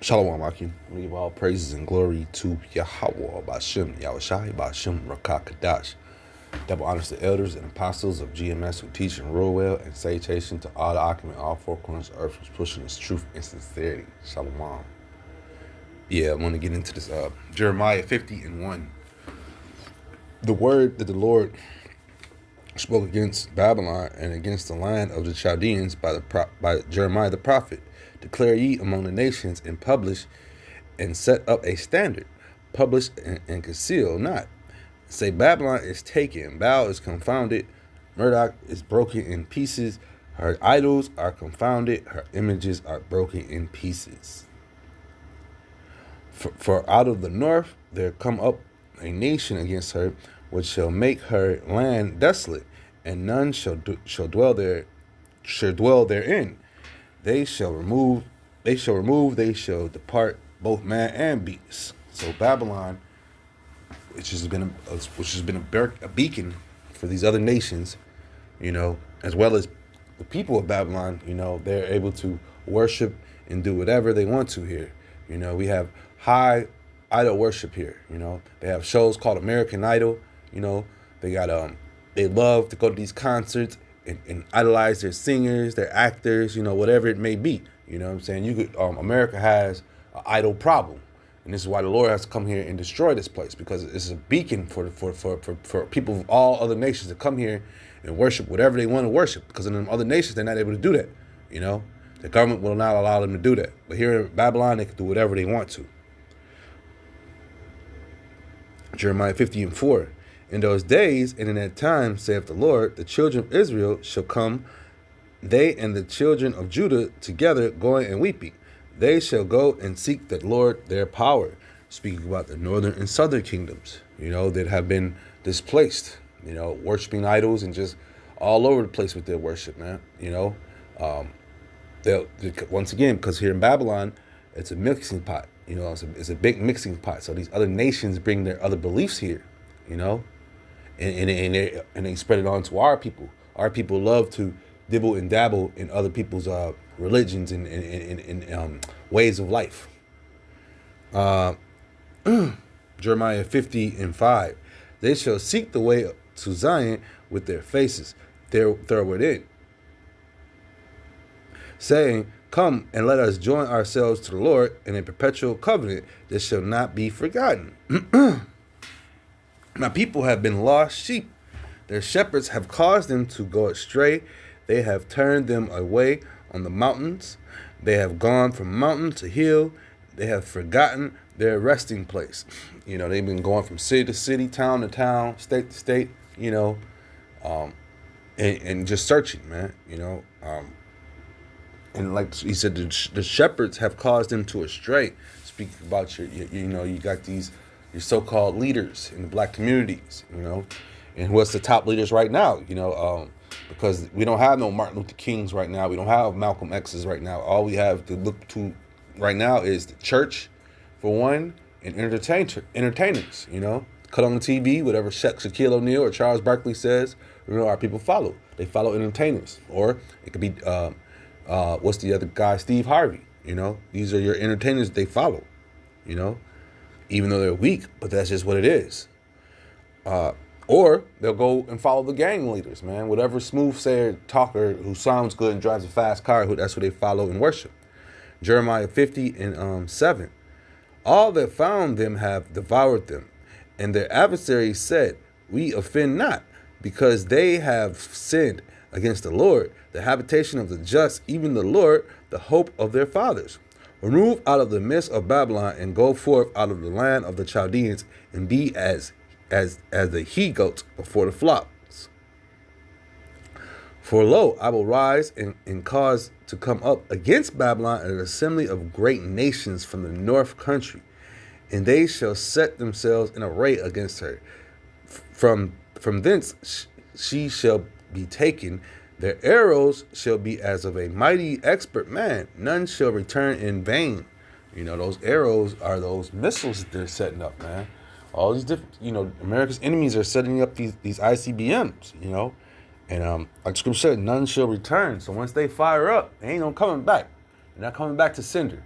Shalom, Akim. We give all praises and glory to Yahweh, Bashem, Yahushai, Bashem, Rakah, Kadash. Double honors to elders and apostles of GMS who teach and rule well, and salutation to all the Akim in all four corners of earth who's pushing this truth and sincerity. Shalom. Yeah, I want to get into this. Jeremiah 50 and 1. The word that the Lord spoke against Babylon and against the land of the Chaldeans by Jeremiah the prophet. Declare ye among the nations, and publish and set up a standard. Publish and conceal not. Say Babylon is taken, Baal is confounded, Marduk is broken in pieces, her idols are confounded, her images are broken in pieces. For out of the north there come up a nation against her, which shall make her land desolate, and none shall dwell therein. They shall depart, both man and beast. So Babylon, which has been a beacon for these other nations, as well as the people of Babylon, they're able to worship and do whatever they want to here. We have high idol worship here. They have shows called American Idol. They got they love to go to these concerts and idolize their singers, their actors, whatever it may be. You know what I'm saying? America has an idol problem. And this is why the Lord has to come here and destroy this place, because it's a beacon for people of all other nations to come here and worship whatever they want to worship. Because in them other nations, they're not able to do that. The government will not allow them to do that. But here in Babylon, they can do whatever they want to. Jeremiah 50 and 4. In those days and in that time, saith the Lord, the children of Israel shall come, they and the children of Judah together, going and weeping. They shall go and seek the Lord their power. Speaking about the northern and southern kingdoms, that have been displaced, worshiping idols and just all over the place with their worship, man. They'll once again, because here in Babylon, it's a mixing pot. It's a big mixing pot. So these other nations bring their other beliefs here, and they spread it on to our people. Our people love to dibble and dabble in other people's religions and ways of life. Jeremiah 50 and 5. They shall seek the way to Zion with their faces thitherward in, saying, come and let us join ourselves to the Lord in a perpetual covenant that shall not be forgotten. My people have been lost sheep. Their shepherds have caused them to go astray. They have turned them away on the mountains. They have gone from mountain to hill. They have forgotten their resting place. They've been going from city to city, town to town, state to state, and just searching, man, and like he said, the shepherds have caused them to astray. Speaking about you got your so-called leaders in the black communities, and what's the top leaders right now, because we don't have no Martin Luther Kings right now. We don't have Malcolm X's right now. All we have to look to right now is the church, for one, and entertainers, cut on the TV, whatever Shaquille O'Neal or Charles Barkley says, our people follow. They follow entertainers. Or it could be, what's the other guy, Steve Harvey, These are your entertainers that they follow, even though they're weak, but that's just what it is. Or they'll go and follow the gang leaders, man. Whatever smooth sayer talker who sounds good and drives a fast car, that's who they follow and worship. Jeremiah 50 and 7. All that found them have devoured them, and their adversaries said, we offend not, because they have sinned against the Lord, the habitation of the just, even the Lord, the hope of their fathers. Remove out of the midst of Babylon, and go forth out of the land of the Chaldeans, and be as the he-goats before the flocks. For lo, I will rise and cause to come up against Babylon an assembly of great nations from the north country, and they shall set themselves in array against her. From thence she shall be taken. Their arrows shall be as of a mighty expert man. None shall return in vain. Those arrows are those missiles that they're setting up, man. All these different, America's enemies are setting up these ICBMs, and like Scripture said, none shall return. So once they fire up, they ain't no coming back. They're not coming back to sender,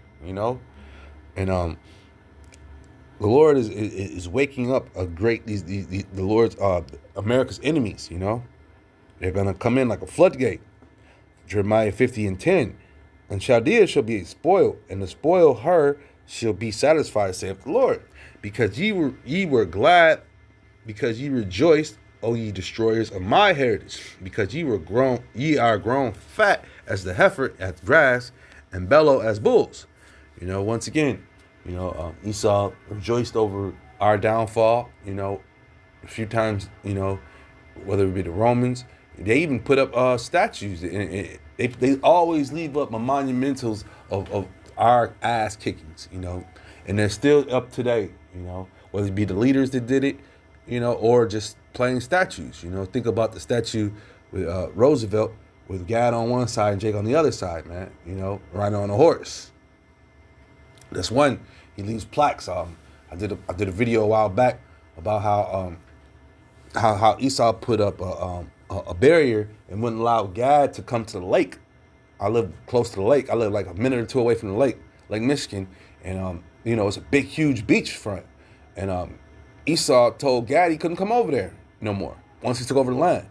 And the Lord is waking up a great the Lord's America's enemies. You know, they're gonna come in like a floodgate. Jeremiah 50:10, and Chaldea shall be a spoil, and the spoil her shall be satisfied, saith the Lord, because ye were glad, because ye rejoiced, O ye destroyers of my heritage, because ye are grown fat as the heifer as grass, and bellow as bulls. You know, once again, Esau rejoiced over our downfall. You know, a few times. You know, whether it be the Romans, they even put up statues. They always leave up monumentals of our ass kickings. You know, and they're still up today. You know, whether it be the leaders that did it, you know, or just plain statues. You know, think about the statue with Roosevelt with Gad on one side and Jake on the other side, man. You know, riding on a horse. That's one. He leaves plaques. I did a video a while back about how Esau put up a barrier and wouldn't allow Gad to come to the lake. I live close to the lake. I live like a minute or two away from the lake, Lake Michigan, and you know, it's a big, huge beachfront. And Esau told Gad he couldn't come over there no more once he took over the land.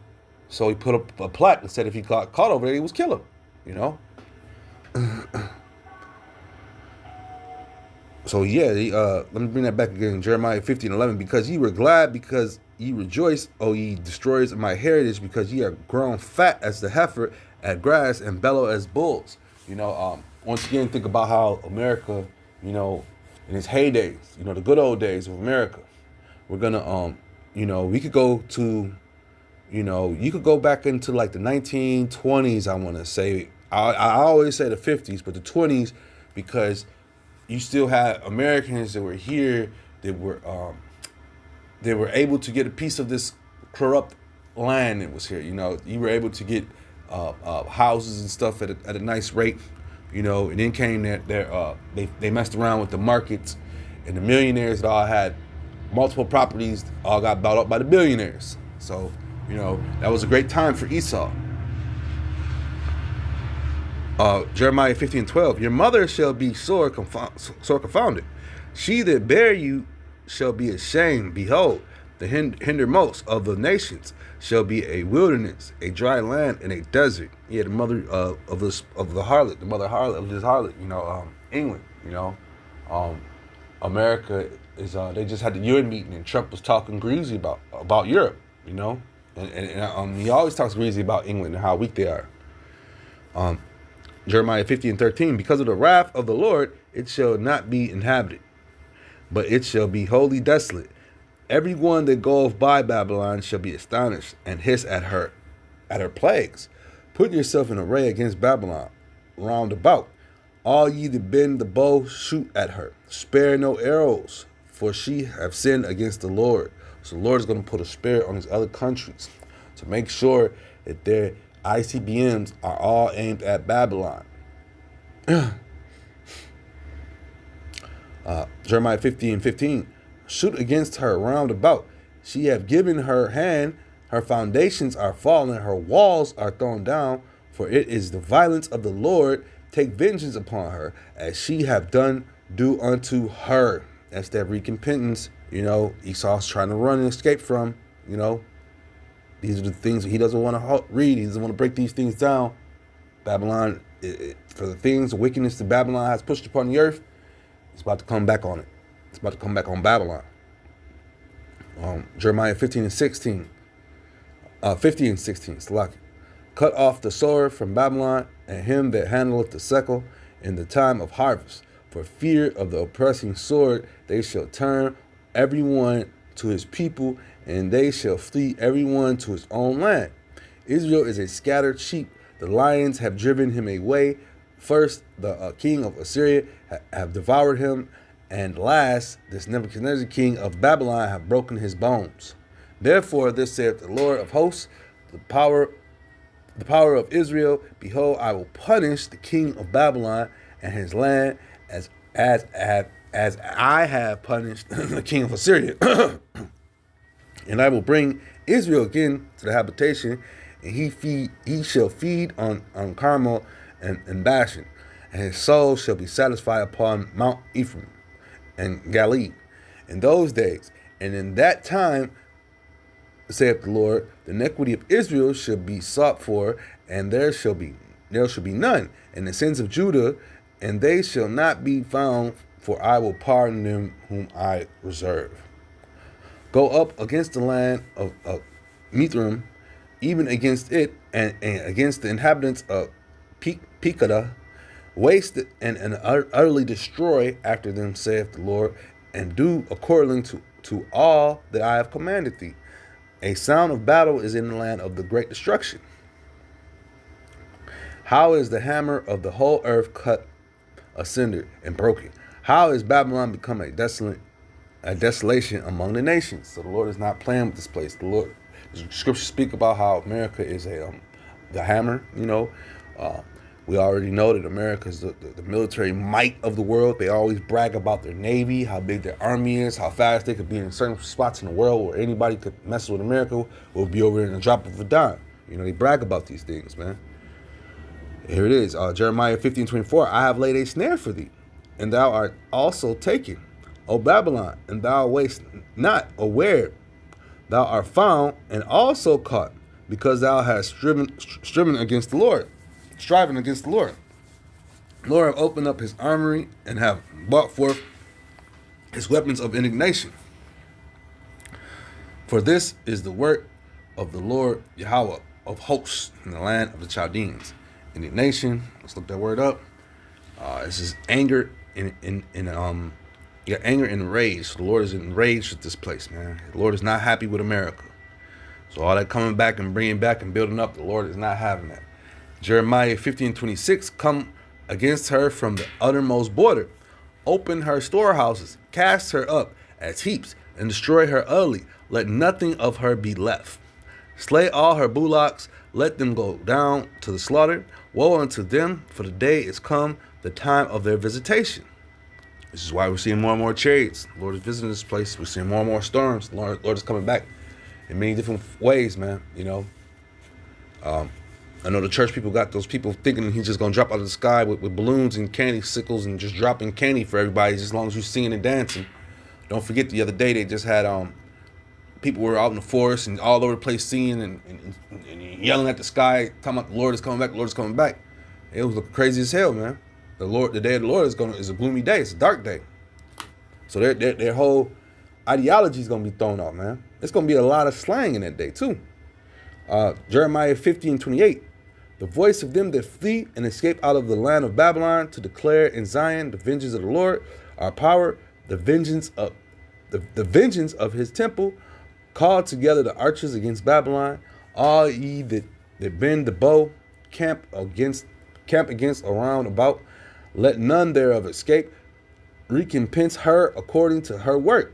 So he put up a plaque and said if he got caught over there, he was kill him. You know. So yeah, let me bring that back again. Jeremiah 50:11, because ye were glad, because ye rejoiced, O ye destroyers of my heritage, because ye are grown fat as the heifer at grass and bellow as bulls. You know, once again, think about how America, you know, in its heydays, you know, the good old days of America. We're gonna, you know, we could go to, you know, you could go back into like the 1920s. I want to say, I always say the 50s, but the 20s, because you still had Americans that were here that were able to get a piece of this corrupt land that was here. You know, you were able to get houses and stuff at a nice rate. You know, and then came they messed around with the markets, and the millionaires that all had multiple properties all got bought up by the billionaires. So, you know, that was a great time for Esau. Jeremiah 50:12, your mother shall be sore confounded. She that bare you shall be ashamed. Behold, the hindermost of the nations shall be a wilderness, a dry land, and a desert. Yeah, the mother of the harlot, the mother harlot of this harlot. You know, England. You know, America is. They just had the UN meeting, and Trump was talking greasy about Europe. You know, and he always talks greasy about England and how weak they are. Jeremiah 50:13, because of the wrath of the Lord, it shall not be inhabited, but it shall be wholly desolate. Every one that goeth by Babylon shall be astonished and hiss at her plagues. Put yourself in array against Babylon round about. All ye that bend the bow, shoot at her. Spare no arrows, for she have sinned against the Lord. So the Lord is going to put a spare on these other countries to make sure that their ICBMs are all aimed at Babylon. Jeremiah 50:15, shoot against her round about. She have given her hand, her foundations are fallen, her walls are thrown down, for it is the violence of the Lord. Take vengeance upon her, as she have done, do unto her. That's that recompense, you know, Esau's trying to run and escape from, you know. These are the things that he doesn't want to read. He doesn't want to break these things down. Babylon, for the things, the wickedness that Babylon has pushed upon the earth, it's about to come back on it. It's about to come back on Babylon. Jeremiah 50:16. Salaki. Cut off the sword from Babylon, and him that handleth the sickle in the time of harvest. For fear of the oppressing sword, they shall turn every one to his people, and they shall flee every one to his own land. Israel is a scattered sheep. The lions have driven him away. First, the king of Assyria have devoured him, and last, this Nebuchadnezzar king of Babylon have broken his bones. Therefore, this saith the Lord of hosts, the power of Israel, behold, I will punish the king of Babylon and his land as I have punished the king of Assyria. And I will bring Israel again to the habitation, and he shall feed on Carmel and Bashan, and his soul shall be satisfied upon Mount Ephraim and Galilee in those days. And in that time, saith the Lord, the iniquity of Israel shall be sought for, and there shall be none. And the sins of Judah, and they shall not be found, for I will pardon them whom I reserve. Go up against the land of Mithraim, even against it, and against the inhabitants of Pekah, waste it and utterly destroy after them, saith the Lord, and do according to all that I have commanded thee. A sound of battle is in the land of the great destruction. How is the hammer of the whole earth cut asunder and broken? How is Babylon become a desolation among the nations? So the Lord is not playing with this place. The scriptures speak about how America is the hammer. We already know that America is the military might of the world. They always brag about their Navy, how big their army is, how fast they could be in certain spots in the world where anybody could mess with America will be over in a drop of a dime. They brag about these things, man. Here it is, Jeremiah 15:24. I have laid a snare for thee, and thou art also taken, O Babylon, and thou wast not aware. Thou art found and also caught, because thou hast striven against the Lord. Striving against the Lord. The Lord have opened up his armory and have brought forth his weapons of indignation. For this is the work of the Lord Yahweh of hosts in the land of the Chaldeans. Indignation, let's look that word up. This is anger anger and rage. So the Lord is enraged with this place, man. The Lord is not happy with America. So all that coming back and bringing back and building up, the Lord is not having that. Jeremiah 15:26, come against her from the uttermost border. Open her storehouses, cast her up as heaps, and destroy her utterly. Let nothing of her be left. Slay all her bullocks, let them go down to the slaughter. Woe unto them, for the day is come, the time of their visitation. This is why we're seeing more and more chariots. The Lord is visiting this place. We're seeing more and more storms. The Lord is coming back in many different ways, man. I know the church people got those people thinking he's just going to drop out of the sky with balloons and candy sickles and just dropping candy for everybody as long as you're singing and dancing. Don't forget the other day they just had people were out in the forest and all over the place singing and yelling at the sky, talking about the Lord is coming back, the Lord is coming back. It was crazy as hell, man. The day of the Lord is a gloomy day. It's a dark day. So their whole ideology is going to be thrown out, man. It's going to be a lot of slang in that day, too. Jeremiah 15:28. The voice of them that flee and escape out of the land of Babylon, to declare in Zion the vengeance of the Lord, our power, the vengeance of his temple. Call together the archers against Babylon, all ye that bend the bow, camp against around about. Let none thereof escape. Recompense her according to her work,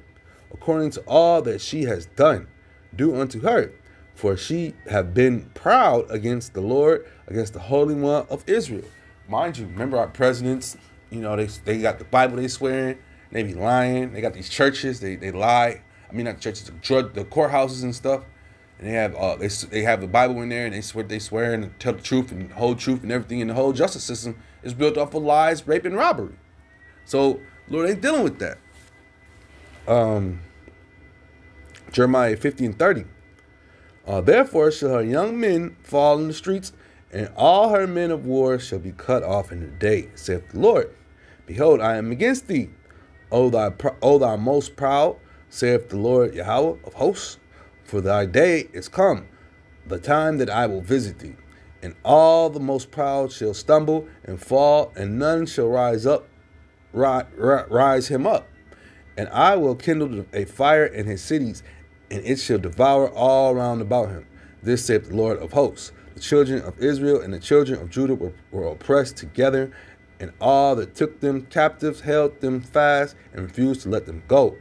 according to all that she has done. Do unto her. For she have been proud against the Lord, against the Holy One of Israel. Mind you, remember our presidents, they got the Bible they swearing, they be lying. They got these churches, they lie. I mean, not the churches, the courthouses and stuff. And they have they have the Bible in there, and they swear and tell the truth and the whole truth and everything. And the whole justice system is built off of lies, rape, and robbery. So Lord ain't dealing with that. Jeremiah 15:30. Therefore shall her young men fall in the streets, and all her men of war shall be cut off in the day, saith the Lord. Behold, I am against thee, O thou most proud, saith the Lord Yahweh of hosts. For thy day is come, the time that I will visit thee, and all the most proud shall stumble and fall, and none shall rise him up. And I will kindle a fire in his cities, and it shall devour all round about him. This saith the Lord of hosts. The children of Israel and the children of Judah were oppressed together, and all that took them captives held them fast and refused to let them go.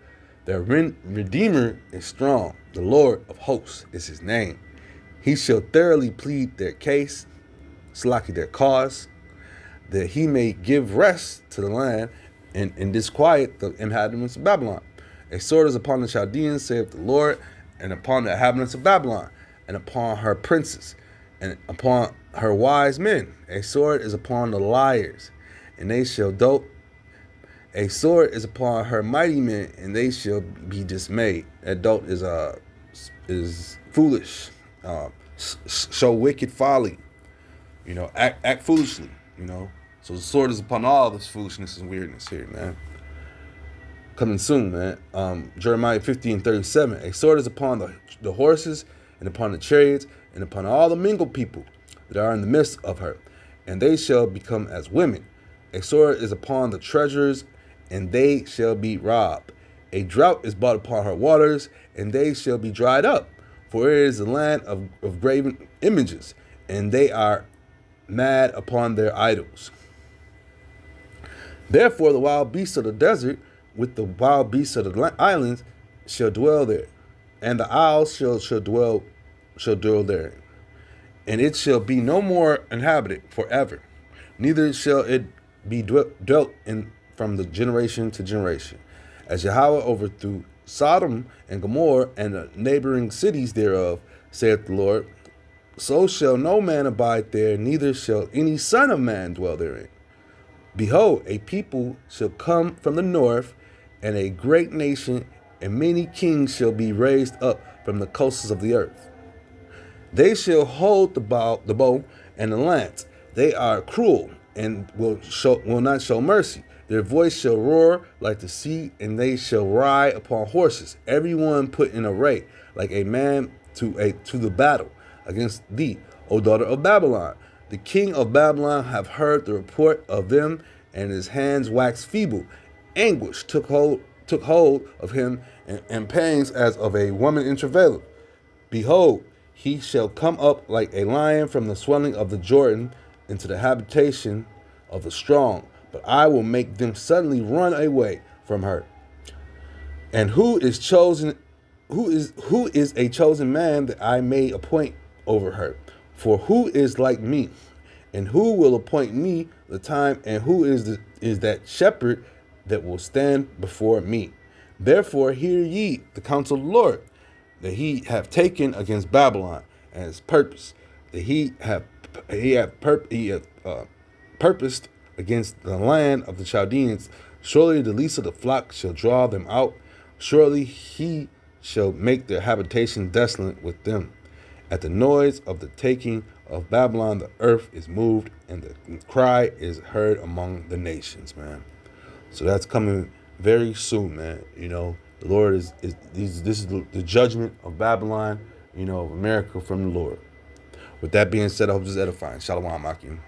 Their Redeemer is strong. The Lord of hosts is his name. He shall thoroughly plead their case, slaki their cause, that he may give rest to the land and disquiet the inhabitants of Babylon. A sword is upon the Chaldeans, saith the Lord, and upon the inhabitants of Babylon, and upon her princes, and upon her wise men. A sword is upon the liars, and they shall dote. A sword is upon her mighty men, and they shall be dismayed. That dote is foolish. Show wicked folly. Act foolishly. So the sword is upon all this foolishness and weirdness here, man. Coming soon, man. Jeremiah 50:37. A sword is upon the horses, and upon the chariots, and upon all the mingled people that are in the midst of her, and they shall become as women. A sword is upon the treasures, and they shall be robbed. A drought is brought upon her waters, and they shall be dried up. For it is the land of graven images, and they are mad upon their idols. Therefore the wild beasts of the desert with the wild beasts of the islands shall dwell there, and the owls shall dwell there, and it shall be no more inhabited forever, neither shall it be dwelt in from the generation to generation. As Yahweh overthrew Sodom and Gomorrah and the neighboring cities thereof, saith the Lord, so shall no man abide there, neither shall any son of man dwell therein. Behold, a people shall come from the north, and a great nation, and many kings shall be raised up from the coasts of the earth. They shall hold the bow and the lance. They are cruel and will not show mercy. Their voice shall roar like the sea, and they shall ride upon horses, every one put in array, like a man to the battle against thee, O daughter of Babylon. The king of Babylon have heard the report of them, and his hands waxed feeble. Anguish took hold of him, and pangs as of a woman in travail. Behold, he shall come up like a lion from the swelling of the Jordan into the habitation of the strong. But I will make them suddenly run away from her. And who is a chosen man that I may appoint over her? For who is like me? And who will appoint me the time? And who is that shepherd that will stand before me? Therefore hear ye the counsel of the Lord, that he have taken against Babylon, and his purpose, that he have purposed against the land of the Chaldeans. Surely the least of the flock shall draw them out. Surely he shall make their habitation desolate with them. At the noise of the taking of Babylon, the earth is moved, and the cry is heard among the nations, man. So that's coming very soon, man. The Lord this is the judgment of Babylon, of America from the Lord. With that being said, I hope this is edifying. Shalom, Akim.